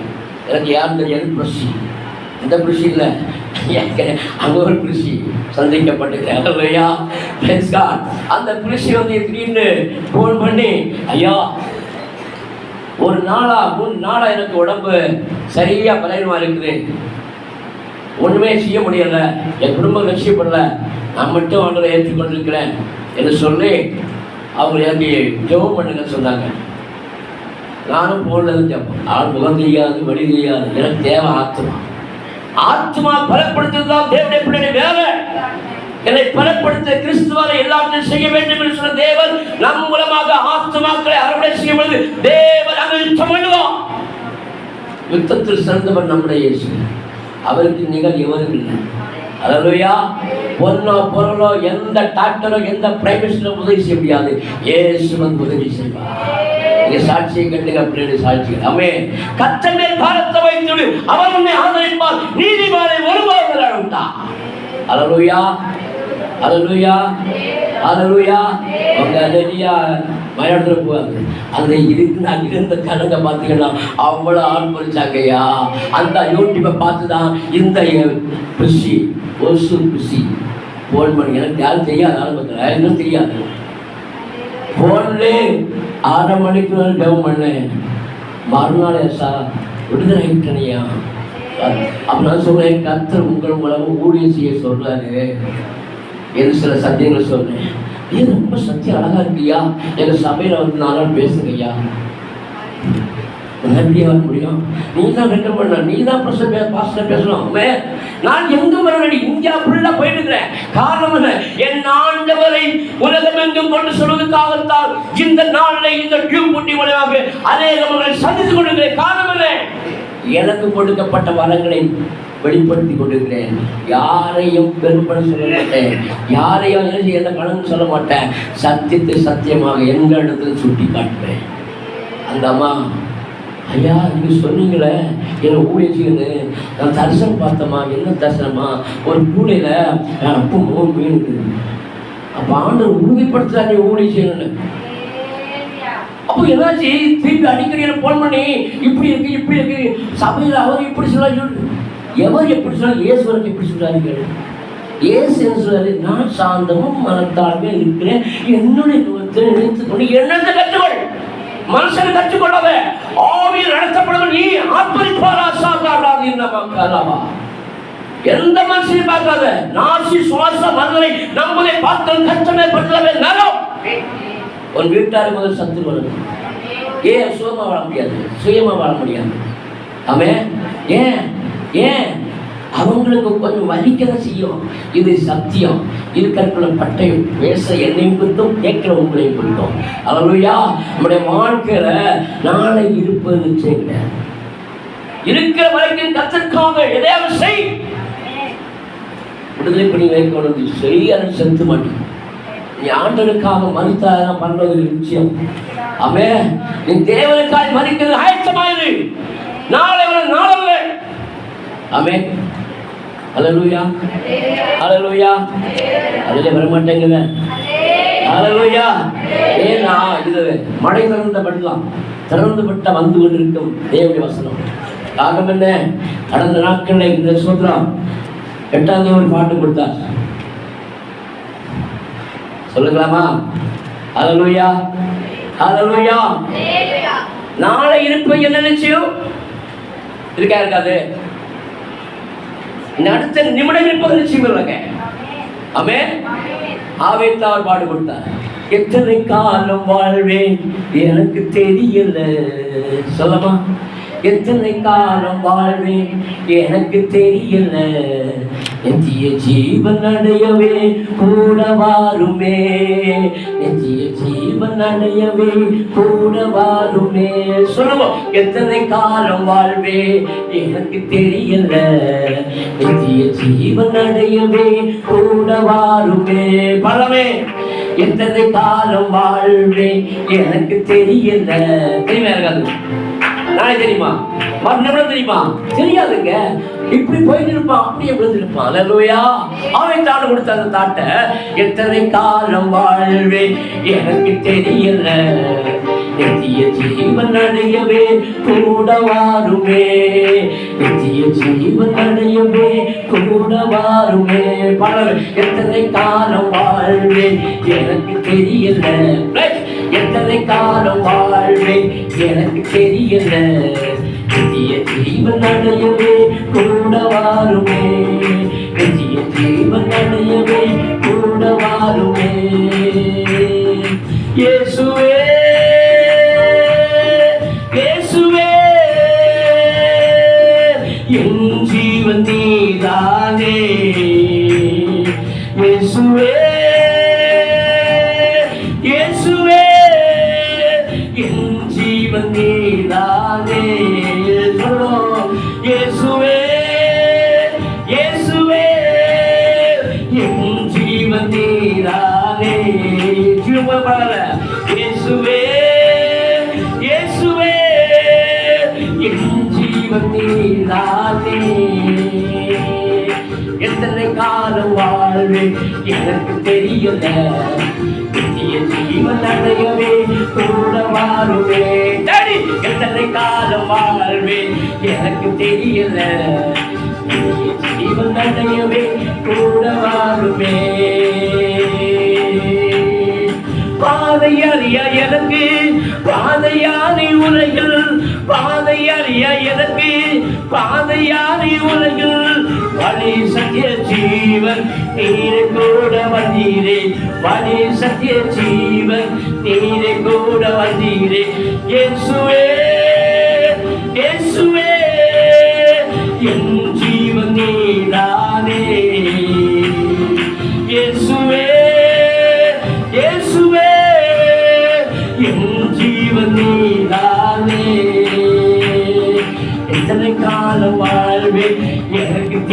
எனக்கு யாரும் தெரியாது. புருஷி எந்த புருஷி இல்லை, அங்கே ஒரு புருஷி சந்திக்கப்பட்டிருக்கேன். அல்லேலூயா. Price God. அந்த புருஷி வந்து திடீர்னு ஃபோன் பண்ணி, ஐயா ஒரு 3 நாளா எனக்கு உடம்பு சரியா பலவீனமா இருக்குது, ஒன்றுமே செய்ய முடியலை, என் குடும்பம் லட்சியப்படல, நான் மட்டும் அவங்களை ஏற்றுக்கொண்டிருக்கிறேன் என்று சொல்லி அவங்க எனக்கு ஜெபம் பண்ணுங்க சொன்னாங்க. நானும் போனது ஜெபம். ஆள் முகம் தெரியாது, வழி தெரியாது. எனக்கு தேவை ஆத்மா. ஆத்மா பலப்படுத்துறது தான் தேவனுடைய பிள்ளைய வேலை. என்னை பலப்படுத்த கிறிஸ்துவால எல்லாத்தையும் செய்ய வேண்டும் என்று சொன்ன தேவன் நம் மூலமாக ஆத்மாக்களை அறுவடை செய்யும் பொழுது தேவன் அங்கு யுத்தம் பண்ணுவான். யுத்தத்தில் சிறந்தவர் நம்முடைய இயேசு. அவருக்கு நிகழ் எவரும் இல்லை. அல்லேலூயா. பொண்ணோ பொருளோ எந்த டாக்டரோ எந்த பிரைவேட்ல உதவி செய்ய முடியாது. இயேசு வந்து உதவி செய்வார். நீங்க சாட்சியை கண்டுங்க பிள்ளைகள் சாட்சிகள். ஆமென். கர்த்தர் மேல் பாரத்தை வைத்து அவர் உன்னை ஆதரிப்பார். நீதிமானை ஒருபோதும் விழாவிட்டார். அல்லேலூயா. அல்லேலூயா. அல்லேலூயா. உங்க அலேலியா மயிலாடுதுறை போவாங்க. அந்த இருந்த கணங்க பார்த்தீங்கன்னா அவ்வளோ ஆள் பொறிச்சாங்கய்யா. அந்த யூடியூப்பை பார்த்து தான் இந்த கிருஷி ஒசூர் கிருஷி ஃபோன் பண்ணி எனக்கு யாரும் தெரியாது, ஆரம்பத்தில் இன்னும் தெரியாது. ஃபோன்லே 6 மணிக்கு டவுன் பண்ணேன். மறுநாள் சார் விடுதலை ஆகிட்டனையா. அப்போ நான் சொல்கிறேன், கர்த்தர் உங்கள் மூலமாக ஊழியம் செய்ய சொல்கிறாரு என்று சில சத்தியங்கள் சொன்னேன். இது ரொம்ப சத்தியம் அழகா இருக்கியா, எங்கள் சபையில் வந்து 4 நாள் பேசுங்கய்யா. எப்படியா வர முடியும்? நீ தான் ரெக்கமெண்ட் பண்ண, நீ தான் பாஸ்டர் பேசணும். நான் எங்க வரடி இந்தியா ஃபுல்லா போயிட்டு இருக்கிறேன். காரணம் என்ன? என் ஆண்டவரை உலகமெங்கும் கொண்டு சொல்வதற்காகத்தான் இந்த நாளில் இந்த டியூப் முட்டி மூலமாக அநேக மக்களை சந்தித்துக் கொண்டிருக்கிறேன். காரணம் என்ன? எனக்கு கொடுக்கப்பட்ட வரங்களை வெளிப்படுத்தி கொண்டிருக்கிறேன். யாரையும் பெரும்பட சொல்ல மாட்டேன், யாரையும் என்ன கணக்கு சொல்ல மாட்டேன். சத்தியத்தை சத்தியமாக எங்க இடத்துல சுட்டி காட்டுவேன். அந்த அம்மா, ஐயா நீங்க சொன்னீங்களே என்ன ஊழியம் செய்யுது, நான் தரிசனம் பார்த்தம்மா. என்ன தரிசனமா? ஒரு கூடையில அப்போ 3 மீன் இருக்குது. அப்போ ஆண்டவர் உறுதிப்படுத்துறா நீ ஊழியம் செய்யணும்னு. அப்போ என்னாச்சு? திருப்பி அடிக்கடி போன் பண்ணி இப்படி இருக்கு இப்படி இருக்கு சபையில் அவர் இப்படி சொல்ல. எவர் எப்படி சொல்ல? இயேசுவருக்கு எப்படி சொல்றாரு? இயேசு என்ன சொல்றாரு? நான் சாந்தமும் மனத்தாழ்வே இருக்கிறேன், என்னுடைய நுகத்தை நினைத்துக் கொண்டு என்னத்தை கற்றுக்கொள். மனுஷனை கற்றுக்கொள்ளாத, ஆவியில் நடத்தப்படுவது நீ ஆத்மரிப்பாரா சாதாராது என்னவா? எந்த மனுஷனையும் பார்க்காத. நாசி சுவாச மனதை நம்மளை பார்த்து கஷ்டமே படுத்தவே நலம். உன் வீட்டாரை முதல் சத்து வரும். ஏன் சுயமா வாழ முடியாது? சுயமா வாழ முடியாது. அவன் ஏன் ஏன் அவங்களுக்கு கொஞ்சம் வலிக்கதான் செய்யும். இது சத்தியம். இது கற்குள்ள பட்டயம். பேச என்னையும் குறித்தும் கேட்கிற உங்களையும் குறித்தும். அல்லேலூயா. நம்முடைய வாழ்க்கையில நாளை இருப்பது நிச்சயம் கிடையாது. இருக்கிற வரைக்கும் கர்த்தருக்காக எதையாவது செய். விடுதலை பண்ணி வைக்கணும். சரியான செலுத்த மாட்டேன். நீ ஆண்டவருக்காக மறுத்தாதான் பண்றது நிச்சயம். ஆமென். நீ தேவனுக்காக மறிக்கிறது ஆயத்தமாயிரு. நாளை நாளல்ல. ஆமென். ஹல்லேலூயா. ஹல்லேலூயா. அதிலே வர மாட்டேங்குது. ஹல்லேலூயா. ஏன்னா இது மழை திறந்த படலாம், திறந்து பட்ட வந்து கொண்டிருக்கும் தேவனுடைய வசனம். காரணம் என்ன? கடந்த நாட்களில் இந்த சோதரம் 8ஆம் தேதி ஒரு பாட்டு கொடுத்தார். சொல்லுங்களாமா? ஹல்லேலூயா. ஹல்லேலூயா. நாளை இருப்பது என்ன நிச்சயம்? இருக்கா? இருக்காது. அடுத்த நிமிடம் இருப்பது நிச்சயம் இல்லைங்க. ஆமென். ஆவேத்தார் பாடு கொடுத்தார். எத்தனை காலம் வாழ்வேன் எனக்கு தெரியல. சொல்லமா? எத்தனை காலம் வாழ்வேன் எனக்கு தெரியல. நித்திய ஜீவன் அடையவே கூட வாருமே. நித்திய ஜீவன் அடையவே கூட வாருமே. சொல்லுவோம். எத்தனை காலம் வாழ்வே எனக்கு தெரியல. நித்திய ஜீவன் அடையவே கூட வாருமே. பலமே. எத்தனை காலம் வாழ்வே எனக்கு தெரியல. தெரியுமா? இருக்காது. நாளை தெரியுமா? மறுநாள் தெரியுமா? தெரியாதுங்க. இப்படி போயிட்டு இருப்பான், அப்படியே விழுந்திருப்பான். அல்லேலூயா. அவன் தாடு கொடுத்த அந்த தாட்டை. எத்தனை காலம் வாழ்வே எனக்கு தெரியல. நித்திய ஜீவன் அடையவே கூட வாருமே. நித்திய ஜீவன் அடையவே கூட வாருமே. பலர் எத்தனை காலம் வாழ்வே எனக்கு தெரியல. எத்தனை காலம் வாழ்வே எனக்கு தெரியல. நித்திய ஜீவன் அடையவே கூட வாருமே. நித்திய ஜீவன் அடையவே கூட வாருமே. இயேசுவே இயேசுவே என் ஜீவன் நீதானே. இயேசுவே இயேசுவே என் ஜீவன் நீதானே. இயேசுவே இயேசுவே என் ஜீவன் நீதானே. இயேசுவே இயேசுவே என் ஜீவன் நீதானே. எத்தனை காலம் வாழ்வே எனக்கு தெரியல. நித்திய ஜீவன் அடையவே கூட வாருமே. எத்தனை காலம் வாழ்வே எனக்கு தெரியல. நித்திய ஜீவன் அடையவே கூட வாருமே. பாதை அறிய எனக்கு பாதையானை உலகில். பாதை அறிய எனக்கு பாதையானை உலகில். வழி சத்திய ஜீவன் நீரை கூட வந்தீரே. வழி சத்திய ஜீவன் நீரை கூட வந்தீரே. இயேசுவே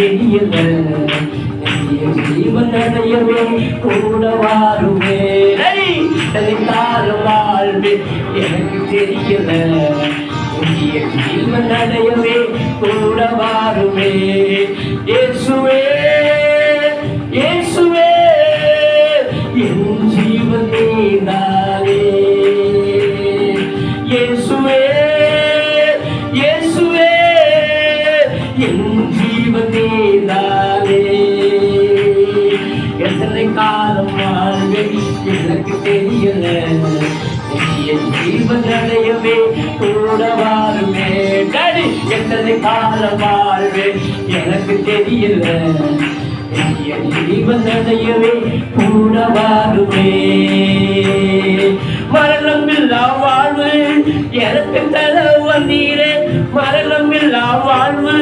தெரியல, ஜீவன் அடையவே கூட வாருமே. காலம் வாழ்வே எனக்கு தெரியல, ஜீவன் அடையவே கூட வாருமே. இயேசுவே இயேசுவே என் ஜீவன் நீதானே. இயேசுவே இயேசுவே என் ஜீவன் நீதானே. எத்தனை காலம் வாழ்வே எனக்கு தெரியல, என் ஜீவன் அடையவே கூட வாருமே. டாடி எத்தனை காலம் வாழ்வே எனக்கு தெரியல, என் ஜீவன் அடையவே கூட வாருமே. மரணம் இல்லா வாழ்வு எனக்கு தர வந்தீரே, மரணம் இல்லா வாழ்வு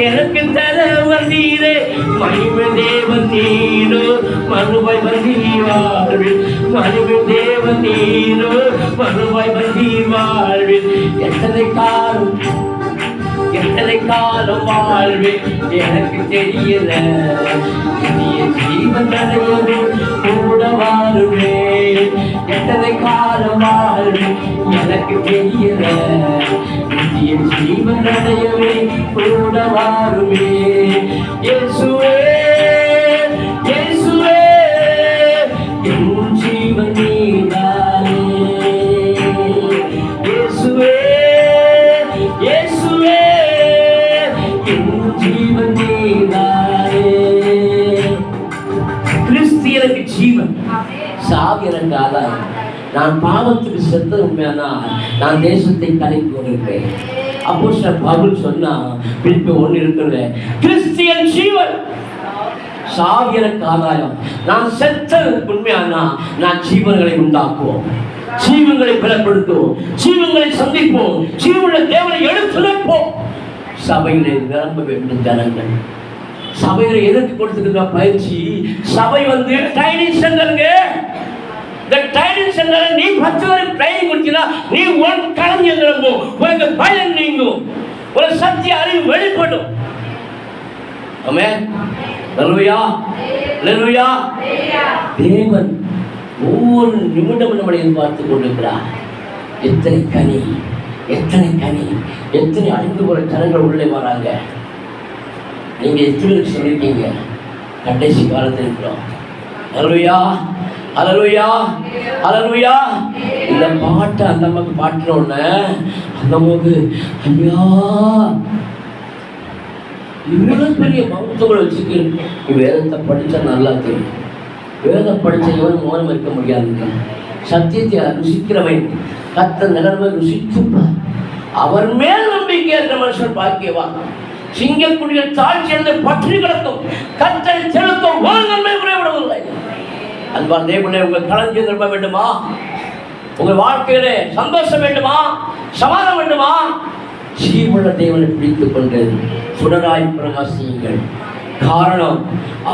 எனக்கு தர வந்தீரே. மகிமை தேவன் நீரோ மறுவாய் வந்தீர் வாழ்வில், மகிமை தேவன் நீரோ மறுவாய் வந்தீர் வாழ்வில். எத்தனை காலம் வாழ்வே எனக்கு தெரியல, ஜீவன் அடையவே கூட வாருமே. எத்தனை காலம் வாழ்வே எனக்கு தெரியல, ஜீவன் அடையவே கூட வாருமே. இயேசுவே இயேசுவே என் ஜீவன் நீதானே. இயேசுவே இயேசுவே என் ஜீவன் நீதானே. கிறிஸ்து எனக்கு ஜீவன், சாவி எனக்கு ஆதாயம். நான் பாவத்துக்கு செத்த உண்மையானா நான் தேசத்தை கலைத்து கொண்டிருக்கிறேன். அப்போஸ்தலன் பவுல் சொன்னா பிலிப்பி 1 இருக்குல்ல, கிறிஸ்தியன் ஜீவன், சாவி எனக்கு ஆதாயம். நான் செத்த உண்மையானா நான் ஜீவன்களை உண்டாக்குவோம், ஜீவன்களை பலப்படுத்துவோம், ஜீவன்களை சந்திப்போம், ஜீவனுடைய தேவனை எடுத்துரைப்போம். சபையிலே நிரம்ப வேண்டும் ஜனங்கள். சபையில எதற்கு கொடுத்துருக்க பயிற்சி? சபை ட்ரைனிங் சென்டருங்க. இந்த ட்ரைனிங் சென்டர் நீ 10 வரைக்கும் ட்ரைனிங் கொடுத்தீங்கன்னா நீ உன் களஞ்சியம் நிரம்பும், உனக்கு பயம் நீங்கும், ஒரு சத்திய அறிவு வெளிப்படும். ஆமென். அல்லேலூயா அல்லேலூயா. தேவன் ஒவ்வொரு நிமிடம் நம்மளை பார்த்து கொண்டிருக்கிறார். எத்தனை கனி எத்தனை கனி, எத்தனை அழிந்து போற கரங்கள் உள்ளே வராங்க. நீங்க எத்தனை சொல்லியிருக்கீங்க கடைசி காலத்தில் இருக்கிறோம். அல்லேலூயா அல்லேலூயா அல்லேலூயா. இந்த பாட்டை அந்த அம்மாக்கு பாட்டினோடனே அந்த அம்மாவுக்கு ஐயா இவ்வளவு பெரிய மகத்துவங்களை வச்சுக்கு வேதத்தை படித்தா நல்லா தெரியும். வேதம் படித்த எவனும் மௌனம் இருக்க முடியாதுங்க. சத்தியத்தை ருசிக்கிறவன் கர்த்தர் நிகழ்வை ருசித்துப்பார். அவர் மேல் நம்பிக்கை என்ற மனுஷன் பாக்கியவான். சிங்கக்குடிகள் தாழ்ச்சி பற்றி கிடக்கும், கர்த்தரை செலுத்தும் ஒரு நன்மை குறைவிடவில்லை. அன்பான தேவனே, உங்கள் களஞ்சியம் திரும்ப வேண்டுமா? உங்கள் வாழ்க்கையிலே சந்தோஷம் வேண்டுமா? சமாதானம் வேண்டுமா? ஜீவன தேவனை பிடித்துக் கொண்டு சுடராய் பிரகாசியுங்கள். காரணம்,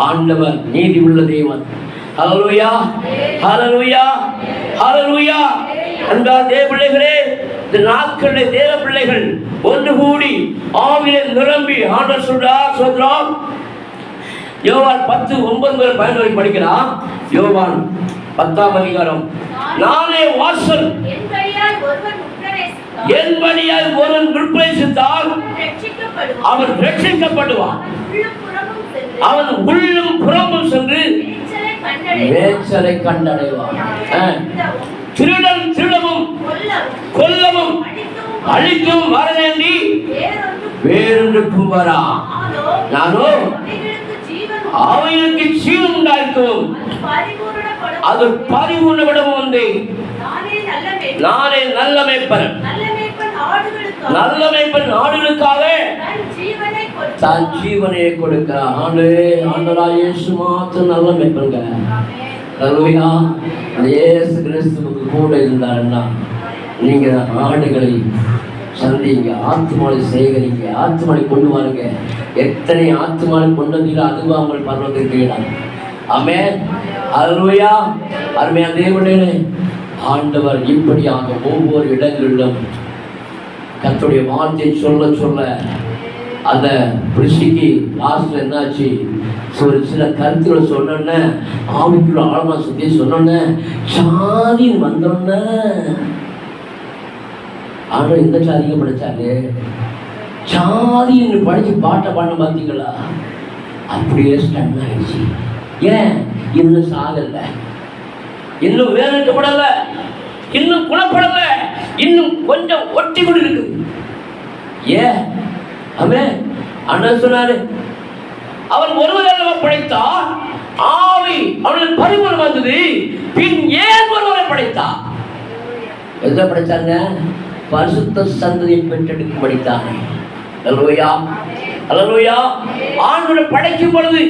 ஆண்டவர் நீதி உள்ள தேவன். ஹல்லேலூயா ஹல்லேலூயா ஹல்லேலூயா. அன்பான தேவ பிள்ளைகளே, இந்த நாட்களிலே தேவ பிள்ளைகள் ஒன்று கூடி ஆவியிலே நிரம்பி ஆண்டவர் சொல்றார், சொல்றோம். யோவான் 10:9-11 படிக்கலாம். யோவான் 10ஆம் அதிகாரம், நானே வாசல், என் வழியாய் ஒருவன் பிரவேசித்தால் அவன் ரட்சிக்கப்படுவான். அவன் உள்ளும் புறமும் சென்று மேய்ச்சலை கண்டடைவான். திருடன் திருடவும் கொல்லவும் அழிக்கும் வரவேண்டி வேறொன்றுக்கும் வரா. நானோ அவைகளுக்கு ஜீவன் உண்டாக்கும், அது பரிபூர்ணப்படும் வந்து நானே நல்ல மேய்ப்பன். நல்ல மேய்ப்பன் ஆடுகளுக்காக தன் ஜீவனை கொடுக்கிறார். ஆண்டவராகிய இயேசு மாத்திரம் நல்ல மேய்ப்பன்ங்க. அல்லேலூயா. இயேசு கிறிஸ்துவுக்கு கூட இருந்தாருன்னா நீங்க ஆடுகளை சந்திங்க, ஆத்துமாவை சேகரிங்க, ஆத்துமாவை கொண்டு வாருங்க. எத்தனை ஆத்துமாவை கொண்டு வந்தீங்களோ அதுவும் அவங்க பரவத்திற்கு இடம். ஆமென். அல்லேலூயா. அருமையான தேவனே, ஆண்டவர் இப்படியாக ஒவ்வொரு இடங்களிலும் கர்த்தருடைய வார்த்தையை சொல்ல சொல்ல அந்த பிரிசிக்கு லாஸ்ட்ல என்னாச்சு, ஒரு சில கருத்துக்களை சொன்னோன்னே, ஆவிக்குள்ள ஆழமா சுத்தி சொன்னோன்னே, சாதின்னு வந்தோன்னே, ஆனால் எந்த சாதிங்க படிச்சாரு? சாதின்னு படிச்சு பாட்டை பாட பார்த்தீங்களா? அப்படியே ஸ்டன் ஆயிடுச்சு. ஏன்? இன்னும் சாகல, இன்னும் வேறுபடல, இன்னும் குணப்படல, இன்னும் கொஞ்சம் ஒட்டி கொண்டு இருக்குது. ஏன்? அவன் அண்ணன் சொன்னாரு, அவன் ஒருவரை படைத்தான், ஆவி அவனுக்கு பரிபூரணம் வந்தது, பின் ஏன் ஒருவரை படைத்தான்? எதை படைத்தாங்க? பரிசுத்த சந்ததியை பெற்றெடுக்க படைத்தாங்க. அல்லேலூயா, அல்லேலூயா. ஆண்டவர் படைக்கும் பொழுது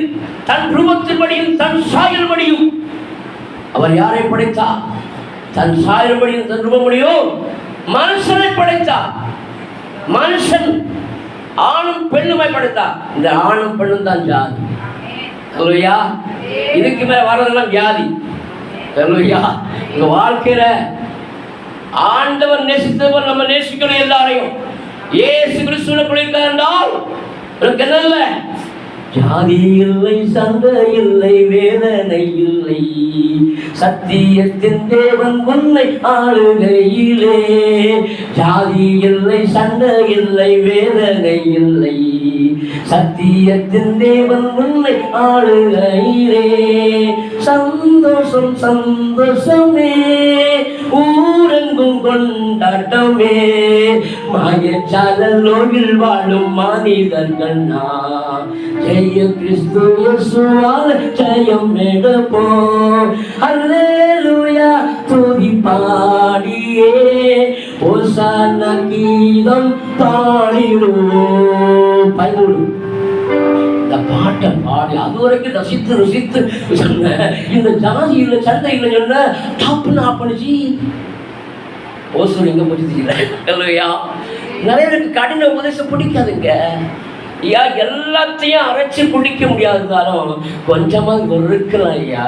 தன் ரூபத்தின்படியும் தன் சாயல்படியும் அவர் யாரை படைத்தார்? தன் சாயல்படியும் தன் ரூபப்படியும் மனுஷனை படைத்தார். மனுஷன் ஆணும் பெண்ணுமாய் படைத்தார். இந்த ஆணும் பெண்ணும் தான் ஜாதி. அல்லேலூயா. இதுக்கு மேல வர்றதெல்லாம் வியாதி. அல்லேலூயா. இந்த வாழ்க்கையில ஆண்டவர் நேசித்தவர் நம்ம நேசிக்கணும் எல்லாரையும். இயேசு கிறிஸ்துவுக்குள் இருக்கார் என்றால் உனக்கு என்ன இல்லை? ஜாதி இல்லை, சண்டை இல்லை, வேதனை இல்லை, சத்தியத்தின் தேவன் உன்னை ஆளுகையிலே. ஜாதி இல்லை, சண்டை இல்லை, வேதனை இல்லை, சத்தியத்தின் தேவன் உன்னை ஆளுகையிலே. சந்தோஷம் சந்தோஷமே, ஊரெங்கும் கொண்டாட்டமே, மாயச்சாலையில் வாழும் மனிதர்கள் நாம். ஜெய கிறிஸ்து இயேசுவால் ஜெயம் எடுப்போம். அல்லேலூயா துதி பாடியே ஓசானா கீதம் பாடிடுவோம். பயன்படும் இந்த பாட்டை பாடி அது வரைக்கும் ரசித்து ரசித்து சொன்ன இந்த ஜாதி இல்லை, சண்டை இல்லை சொன்ன தப்புன்னு ஆப்பணிச்சு ஓசூர் எங்க போச்சு தெரியல. இல்லையா? நிறைய பேருக்கு கடின உபதேசம் பிடிக்காதுங்க. ஐயா எல்லாத்தையும் அரைச்சி குடிக்க முடியாதுனாலும் கொஞ்சமாக இருக்கலாம். ஐயா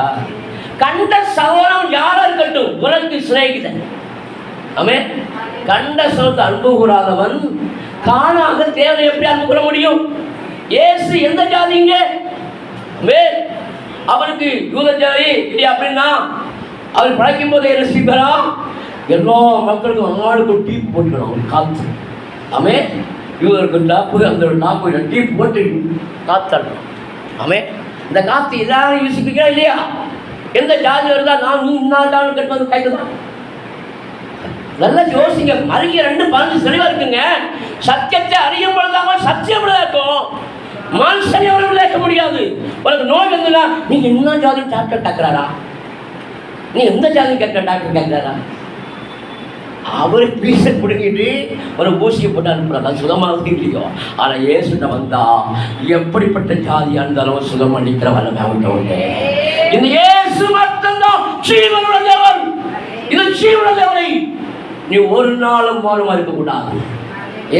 கண்ட சகோதரம் யாரா இருக்கட்டும் உனக்கு சிநேகிதன். ஆமென். கண்ட சகோதரத்தை அன்பு கூறாதவன் காணாத தேவனை எப்படி அன்பு கூற முடியும்? இயேசு எந்த ஜாதிங்க? அவனுக்கு யூத ஜாதி இல்லையா? அப்படின்னா அவர் படைக்கும் போதே ரசிப்பரா எல்லா மக்களுக்கும் ஆளுக்கு டீப் போட்டுக்கணும் காத்து. ஆமே யூதருக்கு டாப்பு, அந்த டாப்பு டீப் போட்டு காத்தடணும். ஆமே இந்த காத்து எல்லாரும் யோசிப்பீங்களா இல்லையா? எந்த ஜாதி வருதா நான் இன்னாண்டாலும் கட்டுவது கைது தான். நல்லா யோசிங்க. அறிய 2:15 தெளிவா இருக்குங்க. சத்தியத்தை அறியும் பொழுதாம சத்தியம் இருக்கும். மனுஷன் எவ்வளவு விளையாட முடியாது. உனக்கு நோய் வந்ததுன்னா நீங்க என்ன ஜாதி டாக்டர் டாக்டரா? நீ எந்த ஜாதி கேட்க டாக்டர் கேட்கிறாரா? அவரு பீச பிடிக்கிட்டு ஒரு ஊசியை போட்டு அனுப்புறாங்க, சுகமாக இல்லையோ. ஆனா இயேசுட்ட வந்தா எப்படிப்பட்ட ஜாதியா இருந்தாலும் சுகம் அளிக்கிற வல்லமை அவன்கிட்ட உண்டு. இந்த இயேசு மட்டும்தான் ஜீவனுள்ள தேவன். இது ஜீவனுள்ள தேவனை நீ ஒரு நாளும் மௌனமா இருக்க கூடாது.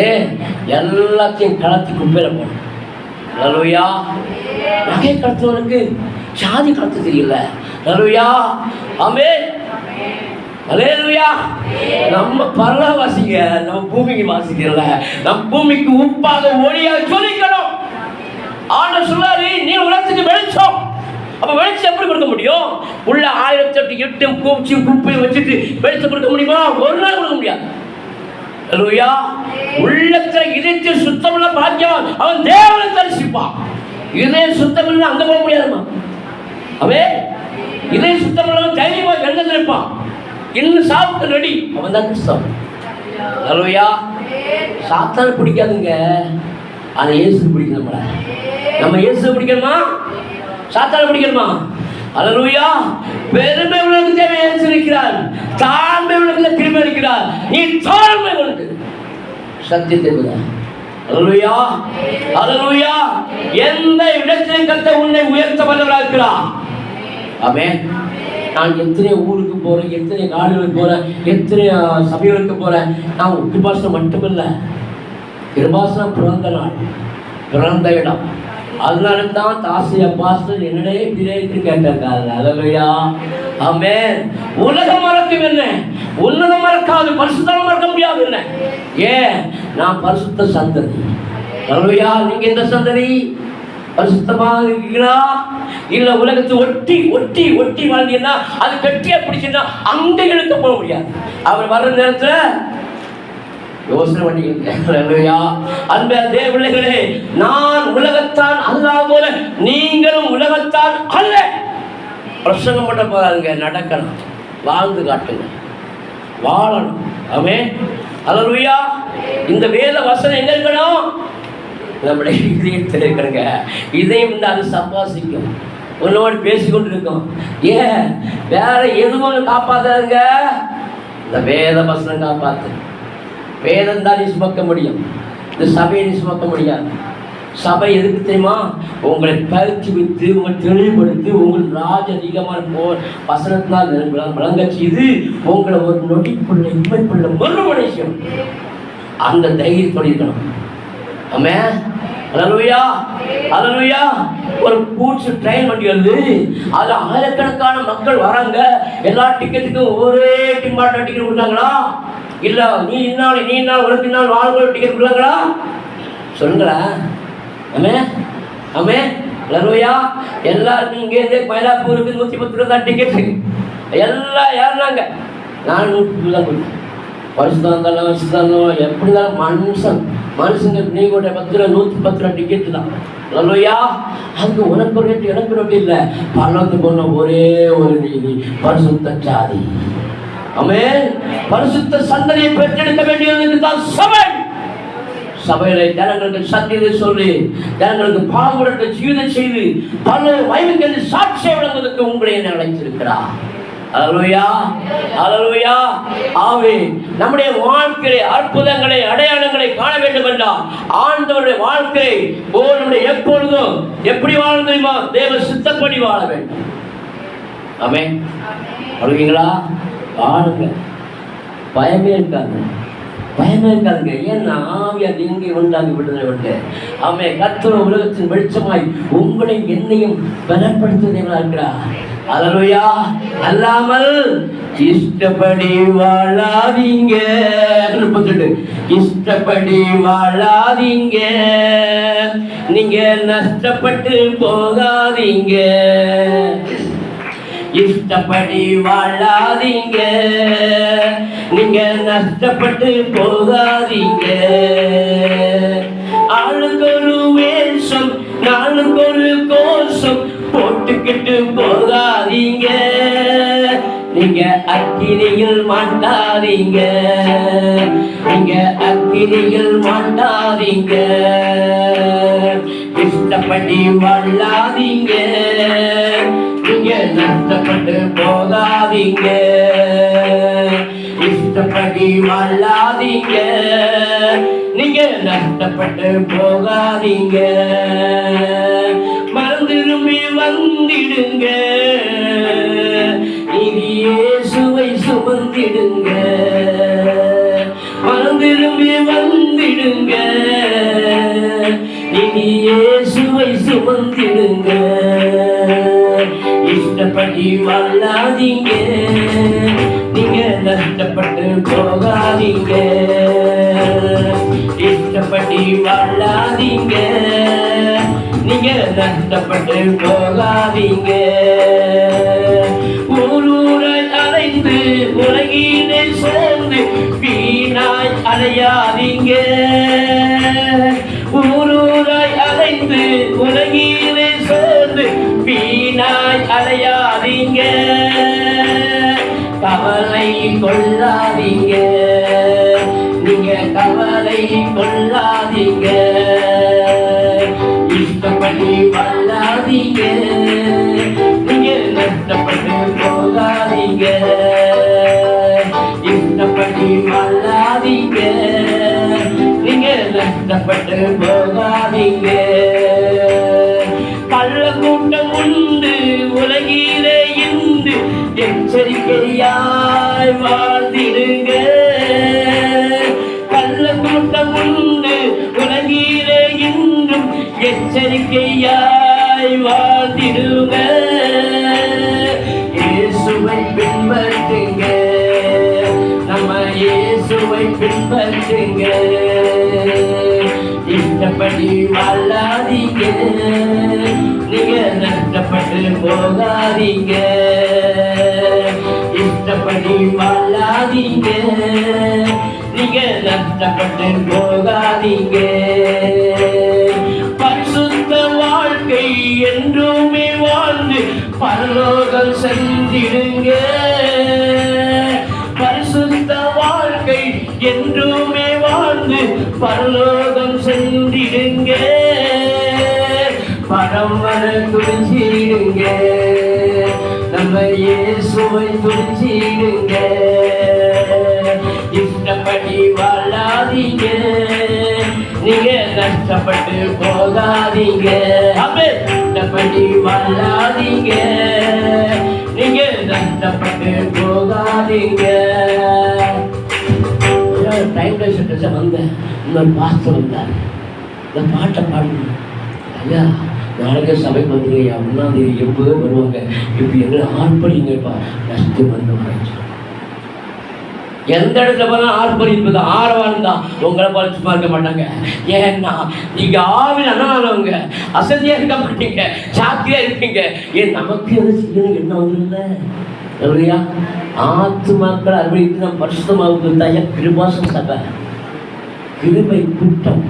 ஏன்? எல்லாத்தையும் களத்தி குப்பையில போன. அல்லேலூயா. நகை கடத்துவனுக்கு ஜாதி கடத்த தெரியல. அல்லேலூயா. ஆமென். அல்லேலூயா. நம்ம பரலோகவாசிங்க, நம்ம பூமிக்கு வாசிக்கல. நம்ம பூமிக்கு உப்பாக ஒளியாக ஜொலிக்கணும். ஆண்டவர் சொல்றாரு, நீ உலகத்துக்கு வெளிச்சம். அப்ப வெளிச்சம் எப்படி கொடுக்க முடியும்? உள்ள 1008 எட்டும் கூச்சி குப்பையை வச்சுட்டு வெளிச்சம் கொடுக்க முடியுமா? ஒரு நாள் கொடுக்க முடியாது. அல்லேலூயா. உள்ளத்துல இதயத்தை சுத்தமுள்ள பாக்கியவான் அவன் தேவனை தரிசிப்பான். இதய சுத்தமில்லை அங்க போக முடியாதுமா. அவன் இதய சுத்தமுள்ளவன் தைரியமா எங்க இருப்பான். இன்னும் சாவுக்கு ரெடி. அவன் தான் கிறிஸ்தவன். அல்லேலூயா. சாத்தான் பிடிக்காதுங்க, ஆனா இயேசு பிடிக்கும். நம்மள நம்ம இயேசு பிடிக்கணுமா? சாத்தான பிடிக்கணுமா? அல்லேலூயா. பெருமை உனக்கு தேவை இயேசு இருக்கிறார். தாழ்மை உனக்கு கிருபை இருக்கிறார். நீ தாழ்மை உனக்கு சத்தியத்தை விட. அல்லேலூயா. அல்லேலூயா. எந்த இடத்திலும் கர்த்தர் உன்னை உயர்த்த வல்லவராக இருக்கிறார். ஆமென். நான் எத்தனை ஊருக்கு போறேன், எத்தனை நாடுகளுக்கு போறேன், எத்தனை சபைகளுக்கு போறேன். நான் கிருபாசனம் மட்டுமில்லை, கிருபாசனம் பிறந்த நாள், பிறந்த இடம். அதனால தான் தாசியா பாஸ்டர் என்னடே பிறகு கேட்டாங்க. அல்லேலூயா. ஆமென். உலகம் மறக்கும் என்ன, உன்னதம் மறக்காது, பரிசுத்தம் மறக்க முடியாது என்ன. ஏன்? நான் பரிசுத்த சந்ததி. அல்லேலூயா. நீங்க இந்த சந்ததி பரிசுத்தமாக இருக்கீங்களா? இல்ல உலகத்தை ஒட்டி ஒட்டி ஒட்டி வாழ்ந்தீங்கன்னா அது கட்டியா பிடிச்சுன்னா அங்க இழுக்க போக முடியாது. அவர் வர்ற நேரத்துல யோசனை பண்ணிக்கிறேன். அன்பே தேவ பிள்ளைகளே, நான் உலகத்தான் அல்லாத போல நீங்களும் உலகத்தான் அல்ல. பிரசங்கம் பண்ண போறாங்க, நடக்கணும், வாழ்ந்து காட்டுங்க, வாழணும். ஆமென். அல்லேலூயா. இந்த வேத வசனம் எங்க இருக்கணும்? நம்முடைய இதயத்தில் இருக்கிறங்க. இதயம் வந்து அது சம்பாசிக்கும், உன்னோடு பேசிக்கொண்டு இருக்கும். ஏன் வேற எதுவும் காப்பாத்தாதுங்க, இந்த வேத வசனம் காப்பாத்து. வேதம் தான் நீ சுமக்க முடியும், இந்த சபையை நீ சுமக்க முடியாது. சபை எதுக்கு தெரியுமா? உங்களை பயிற்சிவித்து, உங்களை தெளிவுபடுத்தி, உங்கள் ராஜரீகமான வசனத்தினால் வழங்க செய்து உங்களை ஒரு நொடிக்குள்ள இம்மைக்குள்ள மறுமனுஷம் அந்த தைரியத்தோடு இருக்கணும். ஆமென். அல்லேலூயா. அல்லேலூயா. ஒரு கூட்ஸ் ட்ரெயின் வண்டி வருது, அது ஆயிரக்கணக்கான மக்கள் வராங்க. எல்லா டிக்கெட்டுக்கும் ஒரே டிமார்ட் டிக்கெட் கொடுத்தாங்களா? இல்ல நீ இன்னால் உனக்கு இன்னால் வாழ்க்கை டிக்கெட் கொடுத்தாங்களா? சொல்லுங்களேன். ஆமென். ஆமென். அல்லேலூயா. எல்லாருக்கும் இங்கேருந்து மயிலாப்பூருக்கு 110 ரூபா தான் டிக்கெட்டு. எல்லாம் ஏறினாங்க. நான் 100 தான் கொடுத்தேன். வருஷம் இருந்தாலும் எப்படி தான் மனுஷங்க நீ கூட 10 ரூபா 110 ரூபா டிக்கெட்டு தான். அல்லேலூயா. அதுக்கு உனக்கு ஒரு ரேட்டு எனக்கு ரேட்டு இல்லை. பரலோகத்துக்கு போன ஒரே ஒரு நீதி, பரிசுத்த சாதி. ஆமென். பரிசுத்த சந்ததியை பெற்றெடுக்க வேண்டியது தான் சபை. சபையில ஜனங்களுக்கு சத்தியத்தை சொல்லி, ஜனங்களுக்கு பாடுபட ஜீவிதம் செய்து பல வயதுக்கு சாட்சியை வழங்குவதற்கு உங்களை என்ன அழைத்திருக்கிறார். அல்லேலூயா. அல்லேலூயா. ஆவே நம்முடைய வாழ்க்கையை அற்புதங்களை அடையாளங்களை காண வேண்டும் என்றால் ஆண்டவருடைய வாழ்க்கை நம்முடைய எப்பொழுதும் எப்படி வாழ தெரியுமா? தேவ சித்தப்படி வாழ வேண்டும். ஆமென். சொல்லுவீங்களா? வாழுங்க, பயமே இருக்காது, பயமே இருக்காதுங்க. ஏன்னா ஆவியார் எங்கே வந்தாங்க விடுதலை வந்து. ஆமென். கர்த்தர் உலகத்தின் வெளிச்சமாய் உங்களை என்னையும் பலப்படுத்துவதாக இருக்கிறார். அல்லேலூயா. அல்லாமல் இஷ்டப்படி வாழாதீங்க. 32 இஷ்டப்படி வாழாதீங்க, நீங்க நஷ்டப்பட்டு போகாதீங்க. இஷ்டப்படி வாழாதீங்க, நீங்க நஷ்டப்பட்டு போகாதீங்க. ஆளுக்கு ஒரு வேஷம், நாளுக்கு ஒரு கோஷம் போட்டுக்கிட்டு போகாதீங்க. நீங்க அக்கினியில் மாட்டாதீங்க, நீங்க அக்கினியில் மாட்டாதீங்க. இஷ்டப்படி வாழாதீங்க, நீங்க நஷ்டப்பட்டு போகாதீங்க. இஷ்டப்படி வாழாதீங்க, நீங்க நஷ்டப்பட்டு போகாதீங்க. மறந்திரும்பி வந்திடுங்க, நீதி இயேசுவை சுமந்திடுங்க. மறந்திரும்பி வந்திடுங்க, நீதி இயேசுவை சுமந்திடுங்க. இஷ்டப்படி வாழாதீங்க, நீங்க நஷ்டப்பட்டு போகாதீங்க. இஷ்டப்படி வாழாதீங்க, நீங்க நஷ்டப்பட்டு போகாதீங்க. ஊரூரை அலைந்து உலகினை சேர்ந்து வீணாய் அலையாதீங்க. ஊரூரை அலைந்து உலகினை சேர்ந்து வீணாய் அலையாதீங்க. கவலை கொள்ளாதீங்க, நீங்க கவலை கொள்ளாதீங்க. இஷ்டப்படி வாழாதீங்க, நீங்க நஷ்டப்பட்டு போகாதீங்க. இஷ்டப்படி வாழாதீங்க, நீங்க நஷ்டப்பட்டு போகாதீங்க. கள்ள கூட்டம் உண்டு உலகிலே இன்று, எச்சரிக்கையாய் வாழ்ந்திடுங்க. கள்ள கூட்டம் உண்டு உலகிலே இன்றும், எச்சரிக்கையாய் வாழ்ந்திடுங்க. இயேசுவை பின்பற்றுங்க, நம்ம இயேசுவை பின்பற்றுங்க. இஷ்டப்படி வாழாதீங்க, நீங்க நஷ்டப்பட்டு போகாதீங்க. இஷ்டப்படி வாழாதீங்க, நீங்க நஷ்டப்பட்டு போகாதீங்க. பரிசுத்த வாழ்க்கை என்றுமே வாழ்ந்து பரலோகம் சென்றிடுங்க. பரிசுத்த வாழ்க்கை என்றுமே வாழ்ந்து பரலோகம் சென்றிடுங்க. பரமர துடிச்சிடுங்க, நம்ம இயேசுவை துடிச்சிடுங்க. இஷ்டப்படி வாழாதீங்க, நீங்க கஷ்டப்பட்டு போகாதீங்க. இஷ்டப்படி வாழாதீங்க, நீங்க கஷ்டப்பட்டு போகாதீங்க. டைம் டைம் வந்தேன், இன்னொரு பாஸ்டர் வந்தார். இந்த பாட்டை பாடணும். ஐயா நாளைக்கு சபைக்கு வந்துருங்க, 1ஆம் தேதி 80 வருவாங்க. இப்படி எங்களை ஆர்ப்பரிங்கப்பா, நஷ்டம் வந்து ஆயிடுச்சு. எந்த இடத்துல போனாலும் ஆர்ப்பரிப்பது ஆரவாரம் தான். உங்களை போல சும்மா இருக்க மாட்டாங்க. ஏன்னா நீங்க ஆவின் அண்ணானவங்க, அசதியா இருக்க மாட்டீங்க, சாத்தியா இருப்பீங்க. ஏன் நமக்கு எது செய்யணும் என்ன வந்துருந்த இல்லையா? ஆத்துமாக்கள் அறுவடைக்கு நம்ம பரிசுத்தமாவுக்கு தாயா கிருபாசம் சபை, கிருபை கூட்டம்,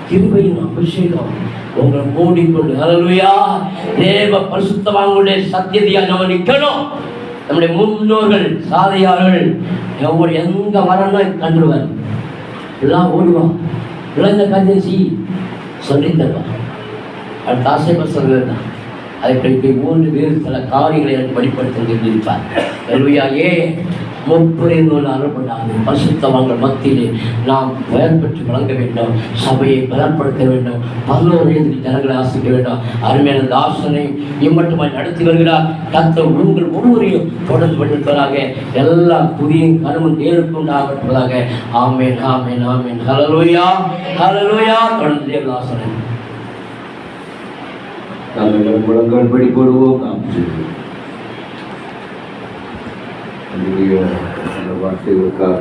கிருபையின் அபிஷேகம் உங்களை மூடிக்கொண்டு. ஹல்லேலூயா. தேவ பரிசுத்தவான்களுடைய சத்தியத்தையா நம்ம நிற்கணும். நம்முடைய முன்னோர்கள் சாதையார்கள் எங்க வரணும் கண்டுருவார், எல்லாம் ஓடுவான். இழந்த காரியம் சொல்லி தருவான். அடுத்த ஆசைப்பா சொல்லுவேன் தான். அதை கழிப்பை 3 பேர் சில காரியங்களை எனக்கு வெளிப்படுத்த இருப்பார். ஹல்லேலூயா. முப்பரிந்தோடு அருள்படாது பரிசுத்தவான்கள் மத்தியிலே நாம் பெயர் பெற்று வழங்க வேண்டும். சபையை பலப்படுத்த வேண்டும். 11 ஜனங்களை ஆசிக்க வேண்டும். அருமையான தாசனை இம்மட்டுமாய் நடத்தி வருகிறார். கர்த்தர் உங்கள் ஒவ்வொருவரையும் தொடர்ந்து வருவதாக எல்லா புதிய கருமும் தேர்வுக்குண்டாகட்டுவதாக. ஆமென், ஆமென், ஆமென். ஹல்லேலூயா, ஹல்லேலூயா. தொடர்ந்து தேவதாசனை நாங்கள் முழங்கால் படி போடுவோம். வார்த்தைகளுக்காக